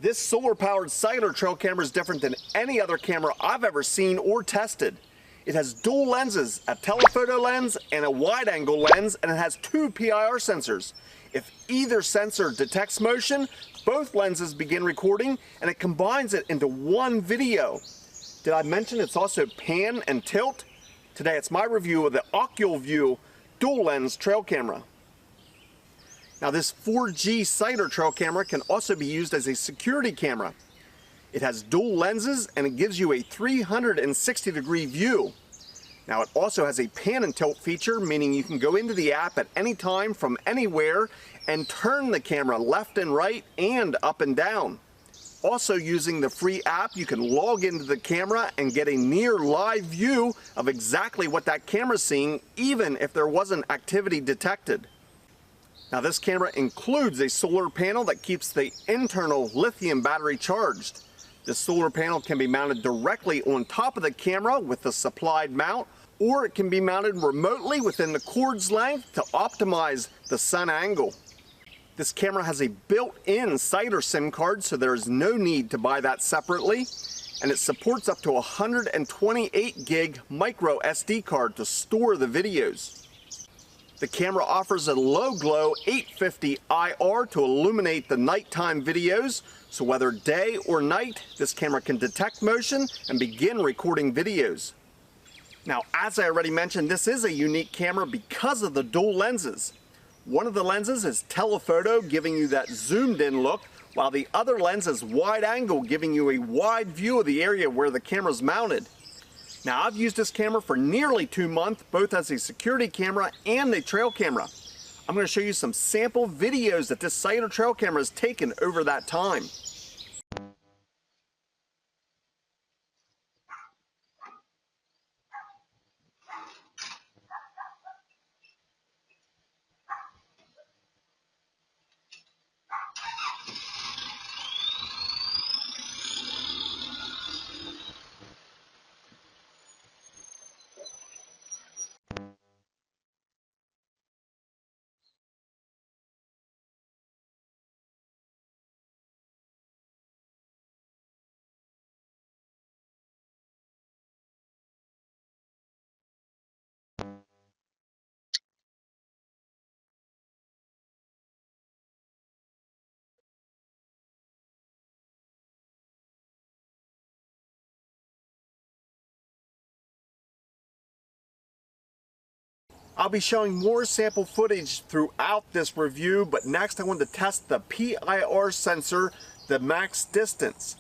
This solar-powered cellular trail camera is different than any other camera I've ever seen or tested. It has dual lenses, a telephoto lens and a wide-angle lens, and it has 2 PIR sensors. If either sensor detects motion, both lenses begin recording and it combines it into one video. Did I mention it's also pan and tilt? Today it's my review of the OcuView dual lens trail camera. Now this 4G cellular trail camera can also be used as a security camera. It has dual lenses and it gives you a 360-degree view. Now it also has a pan and tilt feature, meaning you can go into the app at any time from anywhere and turn the camera left and right and up and down. Also, using the free app, you can log into the camera and get a near live view of exactly what that camera's seeing, even if there wasn't activity detected. Now this camera includes a solar panel that keeps the internal lithium battery charged. This solar panel can be mounted directly on top of the camera with the supplied mount, or it can be mounted remotely within the cord's length to optimize the sun angle. This camera has a built-in cellular SIM card, so there is no need to buy that separately, and it supports up to 128 gig micro SD card to store the videos. The camera offers a low-glow 850 IR to illuminate the nighttime videos, so whether day or night, this camera can detect motion and begin recording videos. Now, as I already mentioned, this is a unique camera because of the dual lenses. One of the lenses is telephoto, giving you that zoomed-in look, while the other lens is wide-angle, giving you a wide view of the area where the camera's mounted. Now, I've used this camera for nearly 2 months, both as a security camera and a trail camera. I'm going to show you some sample videos that this cellular trail camera has taken over that time. I'll be showing more sample footage throughout this review, but next I want to test the PIR sensor, the max distance.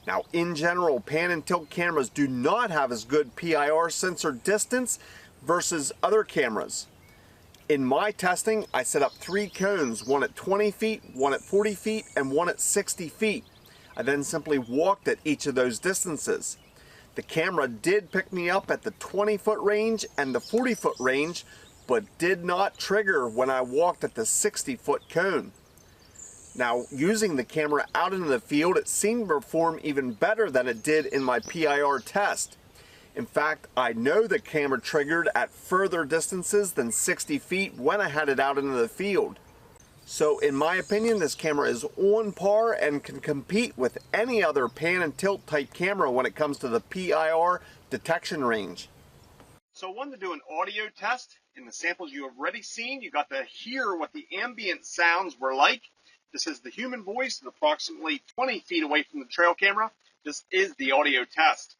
Now, in general, pan and tilt cameras do not have as good PIR sensor distance versus other cameras. In my testing, I set up 3 cones, one at 20 feet, one at 40 feet, and one at 60 feet. I then simply walked at each of those distances. The camera did pick me up at the 20-foot range and the 40-foot range, but did not trigger when I walked at the 60-foot cone. Now, using the camera out into the field, it seemed to perform even better than it did in my PIR test. In fact, I know the camera triggered at further distances than 60 feet when I had it out into the field. So in my opinion, this camera is on par and can compete with any other pan and tilt type camera when it comes to the PIR detection range. So I wanted to do an audio test. In the samples you have already seen, you got to hear what the ambient sounds were like. This is the human voice at approximately 20 feet away from the trail camera. This is the audio test.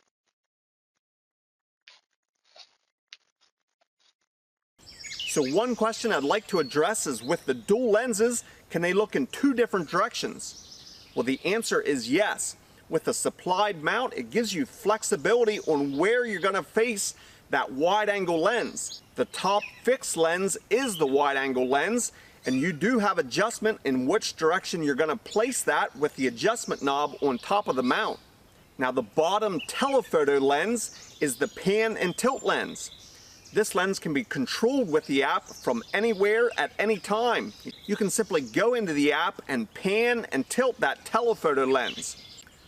So one question I'd like to address is, with the dual lenses, can they look in 2 different directions? Well, the answer is yes. With the supplied mount, it gives you flexibility on where you're going to face that wide-angle lens. The top fixed lens is the wide-angle lens, and you do have adjustment in which direction you're going to place that with the adjustment knob on top of the mount. Now, the bottom telephoto lens is the pan and tilt lens. This lens can be controlled with the app from anywhere at any time. You can simply go into the app and pan and tilt that telephoto lens.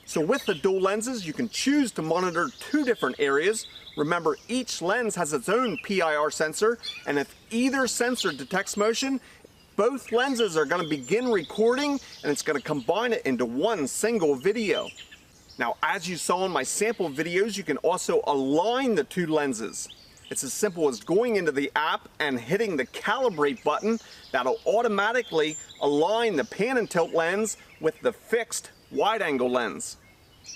So with the dual lenses, you can choose to monitor 2 different areas. Remember, each lens has its own PIR sensor, and if either sensor detects motion, both lenses are going to begin recording, and it's going to combine it into one single video. Now, as you saw in my sample videos, you can also align the two lenses. It's as simple as going into the app and hitting the calibrate button. That'll automatically align the pan and tilt lens with the fixed wide angle lens.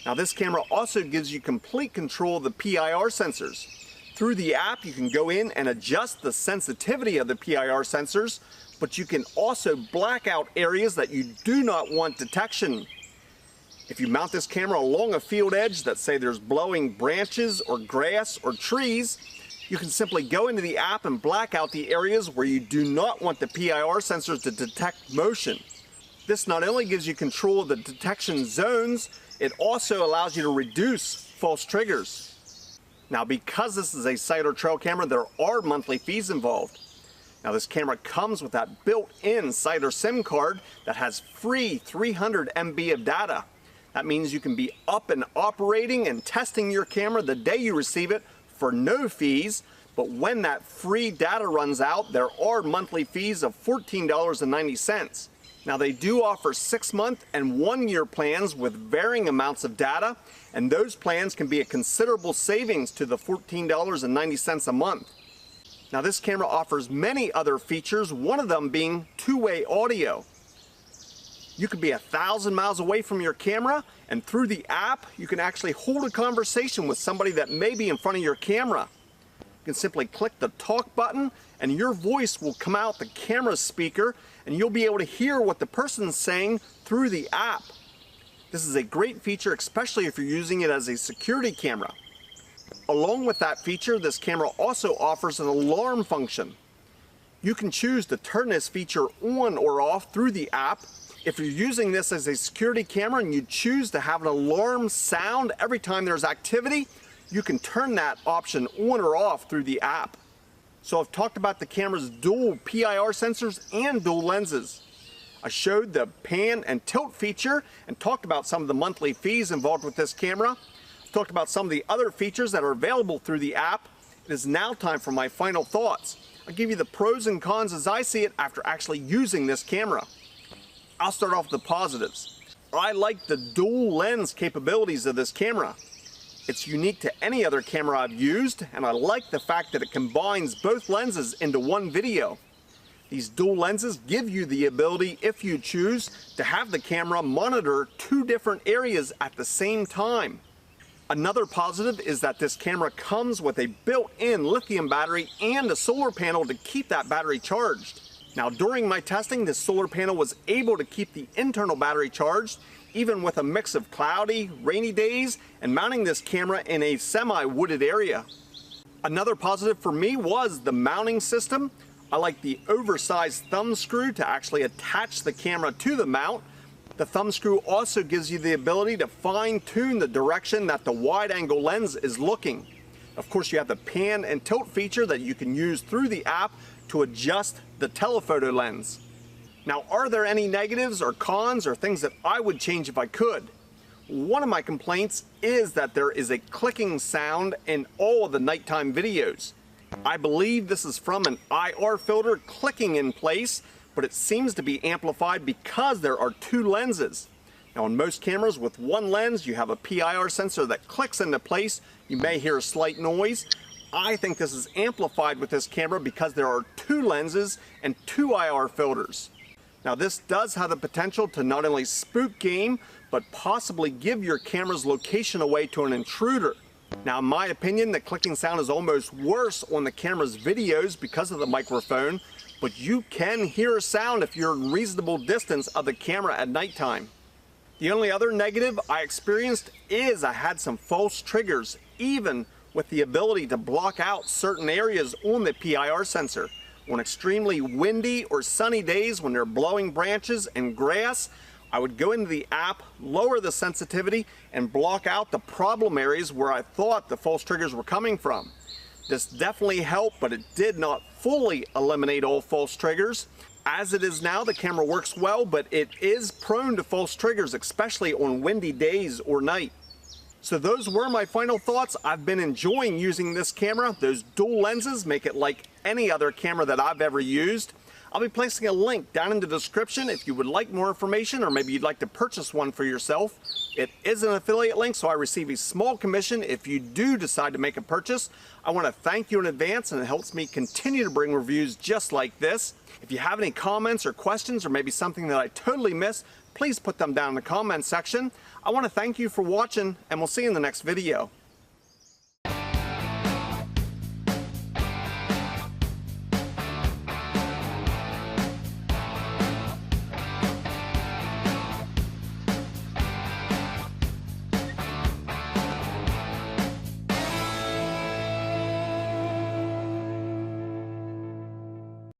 Now, this camera also gives you complete control of the PIR sensors. Through the app, you can go in and adjust the sensitivity of the PIR sensors, but you can also black out areas that you do not want detection. If you mount this camera along a field edge that, say, there's blowing branches or grass or trees, you can simply go into the app and black out the areas where you do not want the PIR sensors to detect motion. This not only gives you control of the detection zones, it also allows you to reduce false triggers. Now, because this is a site or trail camera, there are monthly fees involved. Now, this camera comes with that built-in site or SIM card that has free 300 MB of data. That means you can be up and operating and testing your camera the day you receive it for no fees, but when that free data runs out, there are monthly fees of $14.90. Now, they do offer 6-month and 1-year plans with varying amounts of data, and those plans can be a considerable savings to the $14.90 a month. Now, this camera offers many other features, one of them being two-way audio. You could be 1,000 miles away from your camera, and through the app, you can actually hold a conversation with somebody that may be in front of your camera. You can simply click the talk button, and your voice will come out the camera speaker, and you'll be able to hear what the person's saying through the app. This is a great feature, especially if you're using it as a security camera. Along with that feature, this camera also offers an alarm function. You can choose to turn this feature on or off through the app. If you're using this as a security camera and you choose to have an alarm sound every time there's activity, you can turn that option on or off through the app. So I've talked about the camera's dual PIR sensors and dual lenses. I showed the pan and tilt feature and talked about some of the monthly fees involved with this camera. I've talked about some of the other features that are available through the app. It is now time for my final thoughts. I'll give you the pros and cons as I see it after actually using this camera. I'll start off with the positives. I like the dual lens capabilities of this camera. It's unique to any other camera I've used, and I like the fact that it combines both lenses into one video. These dual lenses give you the ability, if you choose, to have the camera monitor two different areas at the same time. Another positive is that this camera comes with a built-in lithium battery and a solar panel to keep that battery charged. Now, during my testing, this solar panel was able to keep the internal battery charged, even with a mix of cloudy, rainy days, and mounting this camera in a semi-wooded area. Another positive for me was the mounting system. I like the oversized thumb screw to actually attach the camera to the mount. The thumb screw also gives you the ability to fine-tune the direction that the wide-angle lens is looking. Of course, you have the pan and tilt feature that you can use through the app to adjust the telephoto lens. Now, are there any negatives or cons or things that I would change if I could? One of my complaints is that there is a clicking sound in all of the nighttime videos. I believe this is from an IR filter clicking in place, but it seems to be amplified because there are two lenses. Now, on most cameras with one lens, you have a PIR sensor that clicks into place. You may hear a slight noise. I think this is amplified with this camera because there are two lenses and two IR filters. Now, this does have the potential to not only spook game, but possibly give your camera's location away to an intruder. Now, in my opinion, the clicking sound is almost worse on the camera's videos because of the microphone, but you can hear a sound if you're in reasonable distance of the camera at nighttime. The only other negative I experienced is I had some false triggers, even with the ability to block out certain areas on the PIR sensor. On extremely windy or sunny days when they're blowing branches and grass, I would go into the app, lower the sensitivity, and block out the problem areas where I thought the false triggers were coming from. This definitely helped, but it did not fully eliminate all false triggers. As it is now, the camera works well, but it is prone to false triggers, especially on windy days or night. So those were my final thoughts. I've been enjoying using this camera. Those dual lenses make it like any other camera that I've ever used. I'll be placing a link down in the description if you would like more information or maybe you'd like to purchase one for yourself. It is an affiliate link, so I receive a small commission if you do decide to make a purchase. I want to thank you in advance, and it helps me continue to bring reviews just like this. If you have any comments or questions or maybe something that I totally missed, please put them down in the comment section. I want to thank you for watching, and we'll see you in the next video.